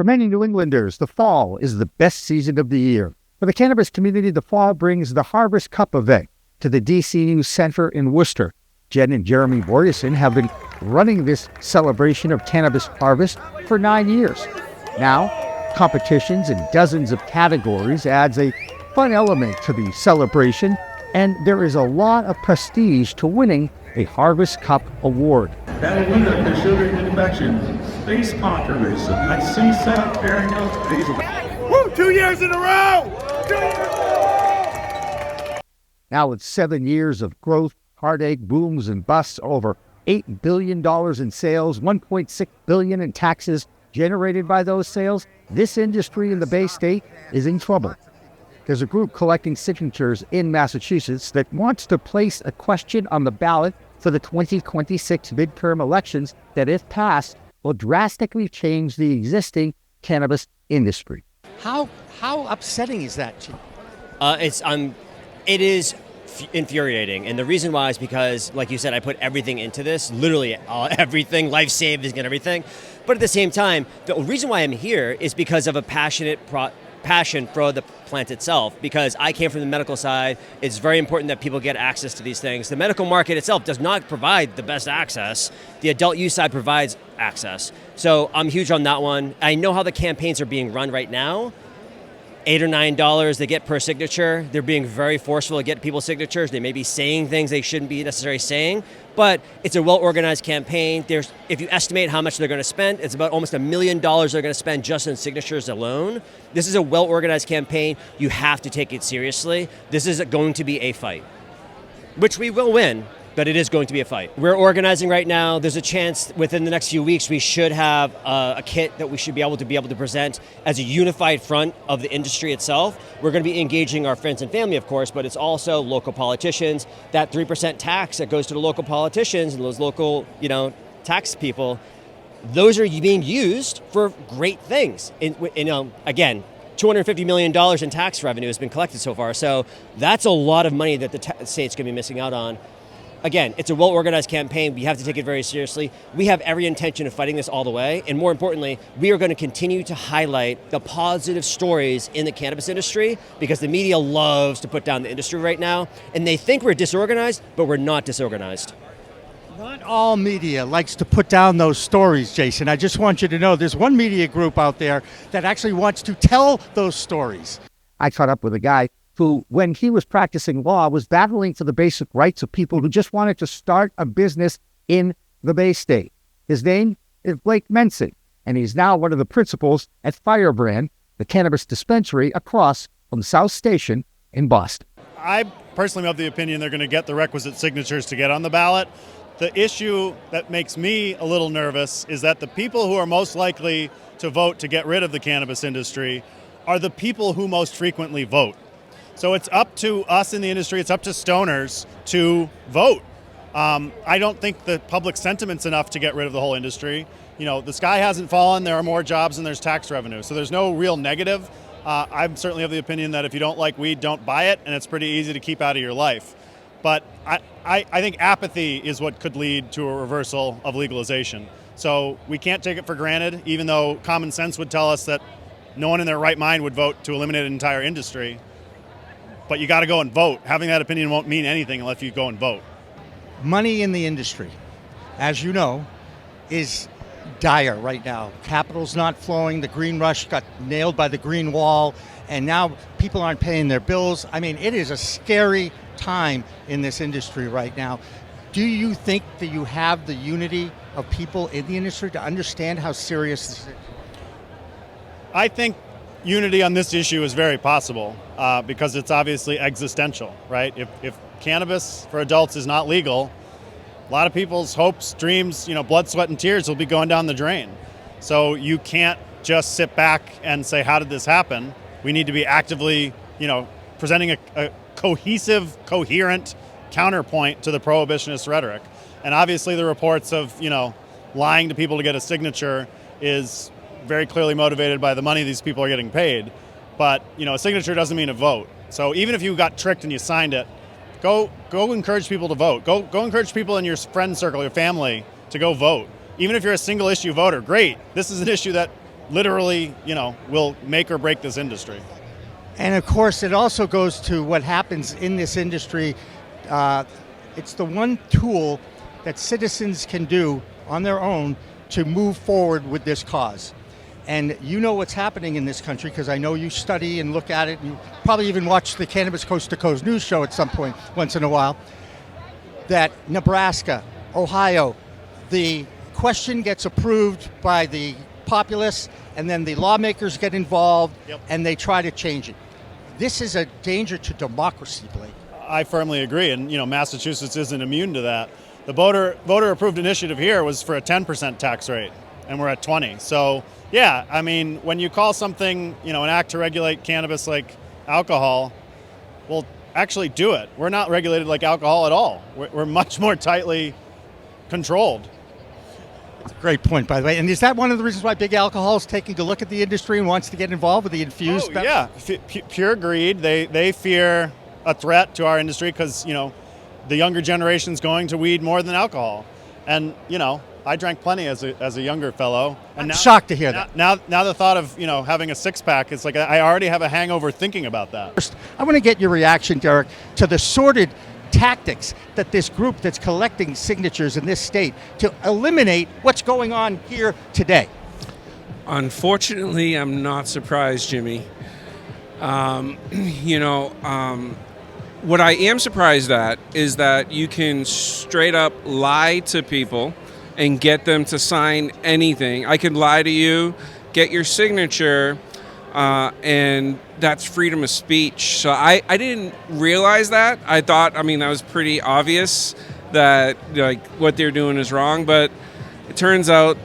For many New Englanders, the fall is the best season of the year. For the cannabis community, the fall brings the Harvest Cup event to the DCU Center in Worcester. Jen and Jeremy Borgeson have been running this celebration of cannabis harvest for 9 years. Now, competitions in dozens of categories adds a fun element to the celebration, and there is a lot of prestige to winning a Harvest Cup award. That winner for sugar infection, space conservation. I see South Carolina. Woo! 2 years in a row! 2 years in a row! Now with 7 years of growth, heartache, booms and busts, over $8 billion in sales, $1.6 billion in taxes generated by those sales, this industry in the Bay State is in trouble. There's a group collecting signatures in Massachusetts that wants to place a question on the ballot for the 2026 midterm elections that, if passed, will drastically change the existing cannabis industry. How upsetting is that? It is infuriating, and the reason why is because, like you said, I put everything into this, literally everything, life savings and everything. But at the same time, the reason why I'm here is because of a passion for the plant itself, because I came from the medical side. It's very important that people get access to these things. The medical market itself does not provide the best access. The adult use side provides access. So I'm huge on that one. I know how the campaigns are being run right now. $8 or $9 they get per signature. They're being very forceful to get people's signatures. They may be saying things they shouldn't be necessarily saying, but it's a well-organized campaign. If you estimate how much they're going to spend, it's about almost $1 million they're going to spend just in signatures alone. This is a well-organized campaign. You have to take it seriously. This is going to be a fight, which we will win, but it is going to be a fight. We're organizing right now. There's a chance within the next few weeks we should have a kit that we should be able to present as a unified front of the industry itself. We're going to be engaging our friends and family, of course, but it's also local politicians. That 3% tax that goes to the local politicians and those local, tax people, those are being used for great things. Again, $250 million in tax revenue has been collected so far. So that's a lot of money that the state's going to be missing out on. Again, it's a well-organized campaign. We have to take it very seriously. We have every intention of fighting this all the way. And more importantly, we are going to continue to highlight the positive stories in the cannabis industry, because the media loves to put down the industry right now. And they think we're disorganized, but we're not disorganized. Not all media likes to put down those stories, Jason. I just want you to know there's one media group out there that actually wants to tell those stories. I caught up with a guy who, when he was practicing law, was battling for the basic rights of people who just wanted to start a business in the Bay State. His name is Blake Mensing, and he's now one of the principals at Firebrand, the cannabis dispensary across from South Station in Boston. I personally have the opinion they're going to get the requisite signatures to get on the ballot. The issue that makes me a little nervous is that the people who are most likely to vote to get rid of the cannabis industry are the people who most frequently vote. So it's up to us in the industry, it's up to stoners to vote. I don't think the public sentiment's enough to get rid of the whole industry. The sky hasn't fallen, there are more jobs and there's tax revenue. So there's no real negative. I certainly have the opinion that if you don't like weed, don't buy it, and it's pretty easy to keep out of your life. But I think apathy is what could lead to a reversal of legalization. So we can't take it for granted, even though common sense would tell us that no one in their right mind would vote to eliminate an entire industry. But you got to go and vote. Having that opinion won't mean anything unless you go and vote. Money in the industry, as you know, is dire right now. Capital's not flowing. The green rush got nailed by the green wall, and now people aren't paying their bills. I mean, it is a scary time in this industry right now. Do you think that you have the unity of people in the industry to understand how serious this is? I think unity on this issue is very possible because it's obviously existential, right? If cannabis for adults is not legal, a lot of people's hopes, dreams, blood, sweat, and tears will be going down the drain. So you can't just sit back and say, how did this happen? We need to be actively, presenting a cohesive, coherent counterpoint to the prohibitionist rhetoric. And obviously the reports of, lying to people to get a signature is very clearly motivated by the money these people are getting paid. But, a signature doesn't mean a vote. So even if you got tricked and you signed it, go encourage people to vote. Go encourage people in your friend circle, your family, to go vote. Even if you're a single issue voter, great. This is an issue that literally, will make or break this industry. And of course, it also goes to what happens in this industry. It's the one tool that citizens can do on their own to move forward with this cause. And you know what's happening in this country, because I know you study and look at it, and you probably even watch the Cannabis Coast to Coast news show at some point, once in a while, that Nebraska, Ohio, the question gets approved by the populace, and then the lawmakers get involved, and they try to change it. This is a danger to democracy, Blake. I firmly agree, and Massachusetts isn't immune to that. The voter-approved initiative here was for a 10% tax rate, and we're at 20. So, yeah, I mean, when you call something, an act to regulate cannabis like alcohol, well, actually do it. We're not regulated like alcohol at all. We're much more tightly controlled. That's a great point, by the way. And is that one of the reasons why Big Alcohol is taking a look at the industry and wants to get involved with the infused? Yeah, pure greed. They fear a threat to our industry because, the younger generation's going to weed more than alcohol. And, I drank plenty as a younger fellow. And I'm shocked to hear that. Now the thought of, having a six-pack, it's like I already have a hangover thinking about that. First, I want to get your reaction, Derek, to the sordid tactics that this group that's collecting signatures in this state to eliminate what's going on here today. Unfortunately, I'm not surprised, Jimmy. What I am surprised at is that you can straight up lie to people and get them to sign anything. I could lie to you, get your signature, and that's freedom of speech. So I didn't realize that. I thought, that was pretty obvious that what they're doing is wrong, but it turns out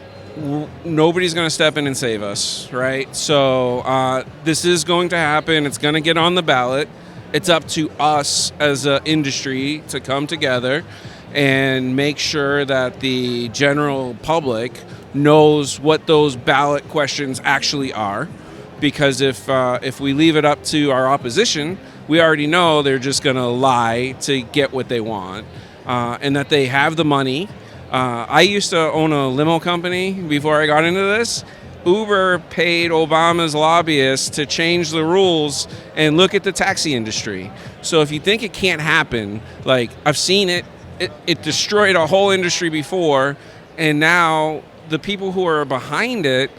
nobody's going to step in and save us, right? So this is going to happen. It's going to get on the ballot. It's up to us as an industry to come together and make sure that the general public knows what those ballot questions actually are. Because if we leave it up to our opposition, we already know they're just going to lie to get what they want, and that they have the money. I used to own a limo company before I got into this. Uber paid Obama's lobbyists to change the rules and look at the taxi industry. So if you think it can't happen, I've seen it. It destroyed a whole industry before, and now the people who are behind it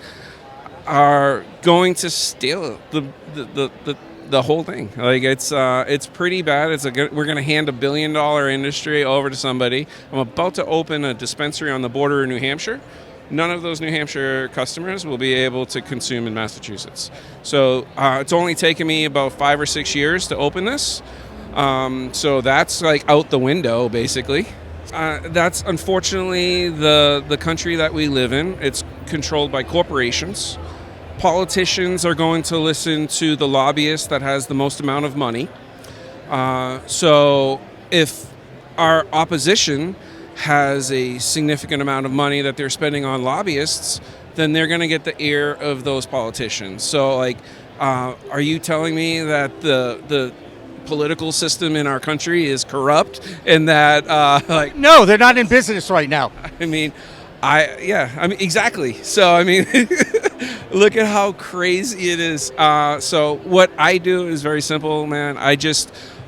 are going to steal the whole thing. It's pretty bad. We're going to hand $1 billion industry over to somebody. I'm about to open a dispensary on the border of New Hampshire. None of those New Hampshire customers will be able to consume in Massachusetts. So it's only taken me about 5 or 6 years to open this. So that's out the window, basically. That's unfortunately the country that we live in. It's controlled by corporations. Politicians are going to listen to the lobbyist that has the most amount of money. So if our opposition has a significant amount of money that they're spending on lobbyists, then they're going to get the ear of those politicians. So, are you telling me that the political system in our country is corrupt and that, No, they're not in business right now. Exactly. So, look at how crazy it is. So what I do is very simple, man.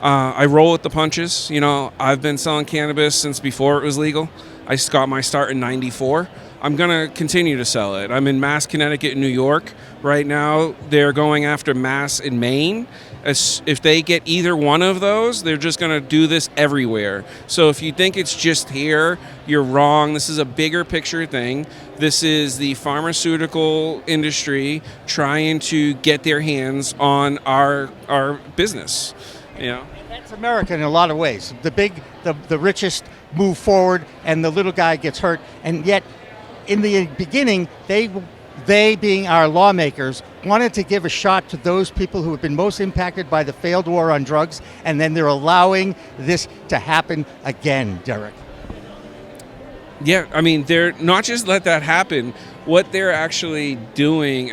I roll with the punches. I've been selling cannabis since before it was legal. I got my start in '94. I'm going to continue to sell it. I'm in Mass, Connecticut, and New York. Right now, they're going after Mass in Maine. If they get either one of those, they're just going to do this everywhere. So if you think it's just here, you're wrong. This is a bigger picture thing. This is the pharmaceutical industry trying to get their hands on our business. That's America in a lot of ways. The richest move forward, and the little guy gets hurt. And yet, in the beginning, they being our lawmakers, wanted to give a shot to those people who have been most impacted by the failed war on drugs, and then they're allowing this to happen again, Derek. Yeah, they're not just let that happen. What they're actually doing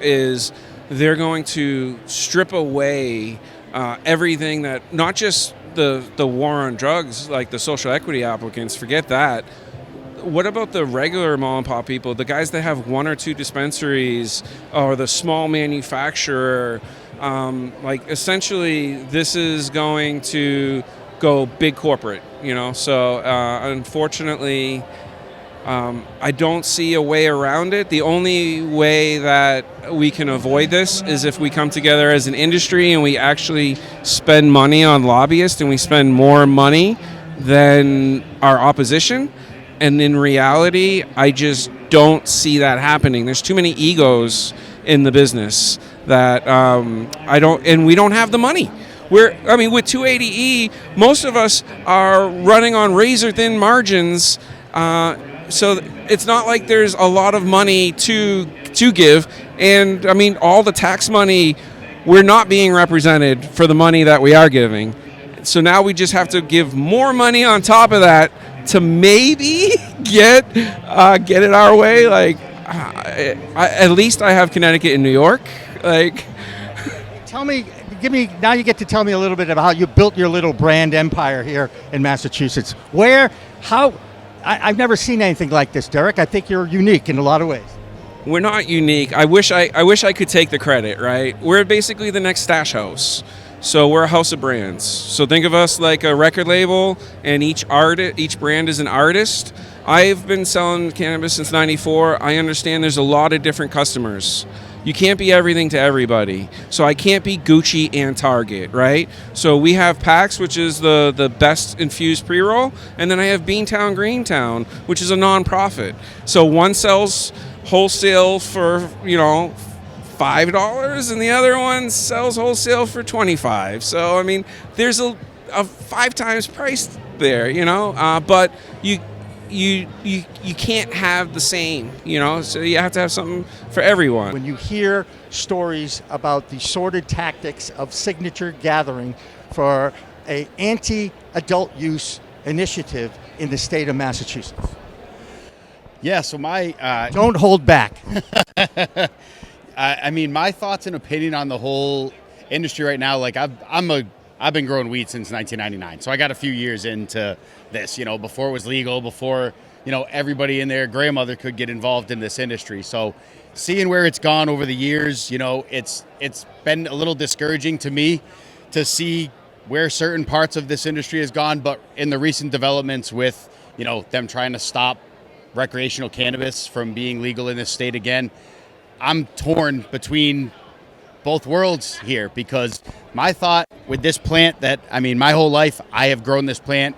is they're going to strip away everything that, not just the war on drugs, like the social equity applicants, forget that. what about the regular mom and pop people, the guys that have one or two dispensaries, or the small manufacturer? Like, essentially, this is going to go big corporate, So unfortunately, I don't see a way around it. The only way that we can avoid this is if we come together as an industry and we actually spend money on lobbyists, and we spend more money than our opposition. And in reality, I just don't see that happening. There's too many egos in the business that we don't have the money. With 280E, most of us are running on razor thin margins. So it's not like there's a lot of money to give. And all the tax money, we're not being represented for the money that we are giving. So now we just have to give more money on top of that to maybe get it our way. At least I have Connecticut and New York. Now you get to tell me a little bit about how you built your little brand empire here in Massachusetts. I've never seen anything like this, Derek. I think you're unique in a lot of ways. We're not unique. I wish I could take the credit, right? We're basically the next Stash House. So we're a house of brands. So think of us like a record label, and each brand is an artist. I've been selling cannabis since '94. I understand there's a lot of different customers. You can't be everything to everybody. So I can't be Gucci and Target, right? So we have PAX, which is the best infused pre-roll, and then I have Beantown Greentown, which is a non-profit. So one sells wholesale for, $5, and the other one sells wholesale for $25. So there's a 5 times price there, but you can't have the same, so you have to have something for everyone. When you hear stories about the sordid tactics of Signature gathering for an anti-adult use initiative in the state of Massachusetts. Yeah, so don't hold back. My thoughts and opinion on the whole industry right now, I've been growing weed since 1999, so I got a few years into this, before it was legal, before, everybody and their grandmother could get involved in this industry. So seeing where it's gone over the years, it's been a little discouraging to me to see where certain parts of this industry has gone. But in the recent developments with, them trying to stop recreational cannabis from being legal in this state again, I'm torn between both worlds here, because my thought with this plant that, my whole life I have grown this plant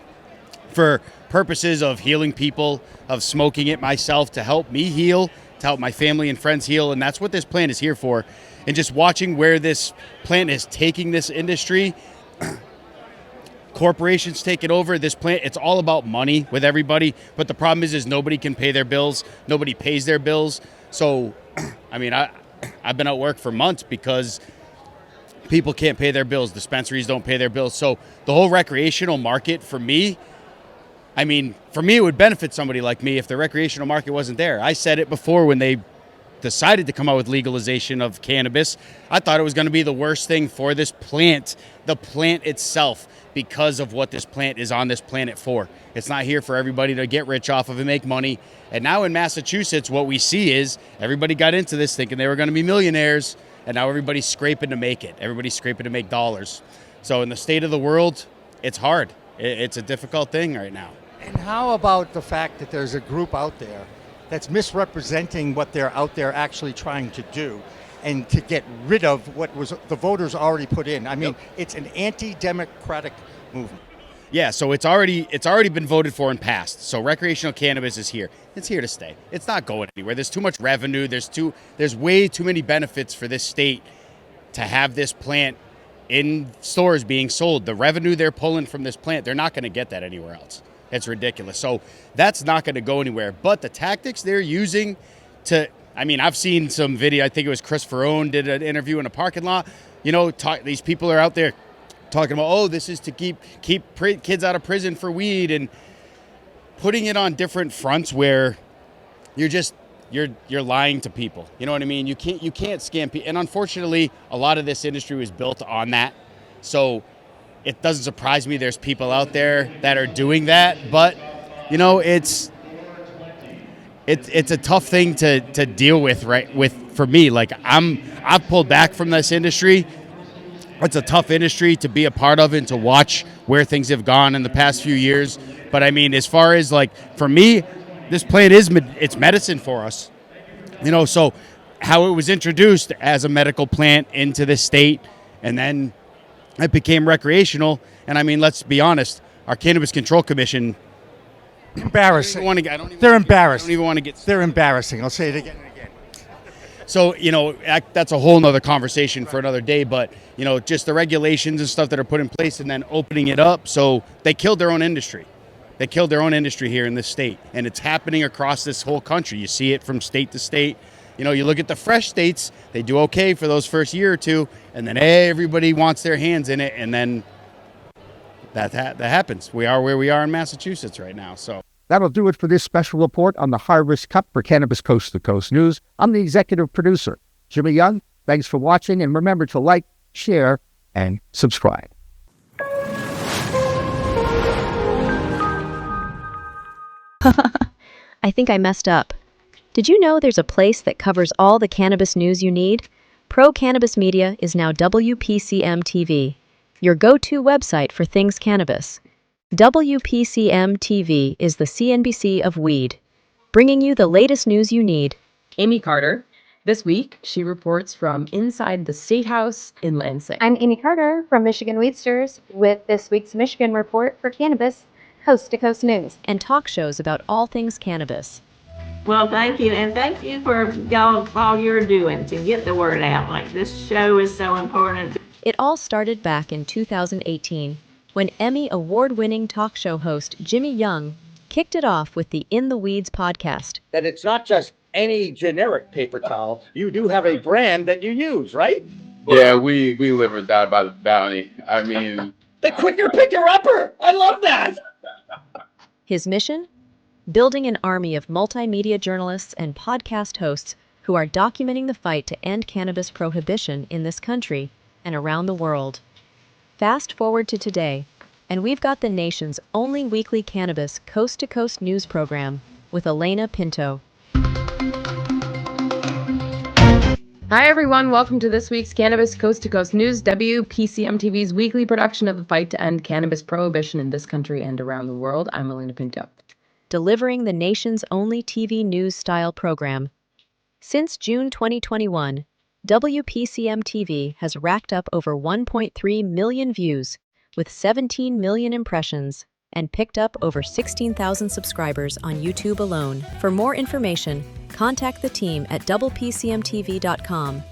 for purposes of healing people, of smoking it myself to help me heal, to help my family and friends heal, and that's what this plant is here for. And just watching where this plant is taking this industry, corporations take it over, this plant, it's all about money with everybody, but the problem is nobody can pay their bills, nobody pays their bills. So, I've been at work for months because people can't pay their bills. Dispensaries don't pay their bills. So the whole recreational market for me, it would benefit somebody like me if the recreational market wasn't there. I said it before when they decided to come out with legalization of cannabis. I thought it was going to be the worst thing for this plant, the plant itself, because of what this plant is on this planet for. It's not here for everybody to get rich off of and make money. And now in Massachusetts, what we see is everybody got into this thinking they were going to be millionaires, and now everybody's scraping to make it. Everybody's scraping to make dollars. So in the state of the world, it's hard. It's a difficult thing right now. And how about the fact that there's a group out there that's misrepresenting what they're out there actually trying to do, and to get rid of what was the voters already put in? It's an anti-democratic movement. Yeah, so it's already been voted for and passed. So recreational cannabis is here. It's here to stay. It's not going anywhere. There's too much revenue. There's way too many benefits for this state to have this plant in stores being sold. The revenue they're pulling from this plant, they're not going to get that anywhere else. It's ridiculous. So that's not going to go anywhere. But the tactics they're using to, I've seen some video. I think it was Chris Ferrone did an interview in a parking lot. These people are out there talking about, this is to keep kids out of prison for weed, and putting it on different fronts where you're lying to people. You know what I mean? You can't scam people. And unfortunately, a lot of this industry was built on that. So it doesn't surprise me there's people out there that are doing that. But, it's a tough thing to deal with, right? For me, like I've pulled back from this industry. It's a tough industry to be a part of and to watch where things have gone in the past few years. But I mean, as far as like for me, this plant it's medicine for us, you know. So how it was introduced as a medical plant into this state, and then it became recreational. And I mean, let's be honest, our Cannabis Control Commission. Embarrassing. They're embarrassed. I don't even want to get. They're embarrassing. I'll say it again and again. So, you know, that's a whole nother conversation for another day. But, you know, just the regulations and stuff that are put in place and then opening it up. So they killed their own industry. They killed their own industry here in this state. And it's happening across this whole country. You see it from state to state. You know, you look at the fresh states, they do okay for those first year or two. And then everybody wants their hands in it. And then that happens. We are where we are in Massachusetts right now. So That'll do it for this special report on the Harvest Cup for Cannabis Coast to Coast News. I'm the executive producer, Jimmy Young. Thanks for watching, and remember to like, share, and subscribe. I think I messed up. Did you know there's a place that covers all the cannabis news you need? Pro Cannabis Media is now WPCM TV, your go-to website for things cannabis. WPCM TV is the CNBC of weed, bringing you the latest news you need. Amy Carter. This week, she reports from inside the State House in Mensing. I'm Amy Carter from Michigan Weedsters with this week's Michigan Report for Cannabis Coast to Coast News. And talk shows about all things cannabis. Well, thank you, and thank you for all you're doing to get the word out. Like, this show is so important. It all started back in 2018 when Emmy award-winning talk show host Jimmy Young kicked it off with the In the Weeds podcast. That it's not just any generic paper towel. You do have a brand that you use, right? Yeah, we live or die by the bounty. I mean, the quicker picker-upper. I love that. His mission? Building an army of multimedia journalists and podcast hosts who are documenting the fight to end cannabis prohibition in this country and around the world. Fast forward to today, and we've got the nation's only weekly cannabis coast-to-coast news program with Elena Pinto. Hi, everyone. Welcome to this week's Cannabis Coast to Coast News, WPCM TV's weekly production of the fight to end cannabis prohibition in this country and around the world. I'm Elena Pinto. Delivering the nation's only TV news-style program. Since June 2021, WPCM TV has racked up over 1.3 million views, with 17 million impressions, and picked up over 16,000 subscribers on YouTube alone. For more information, contact the team at WPCMTV.com.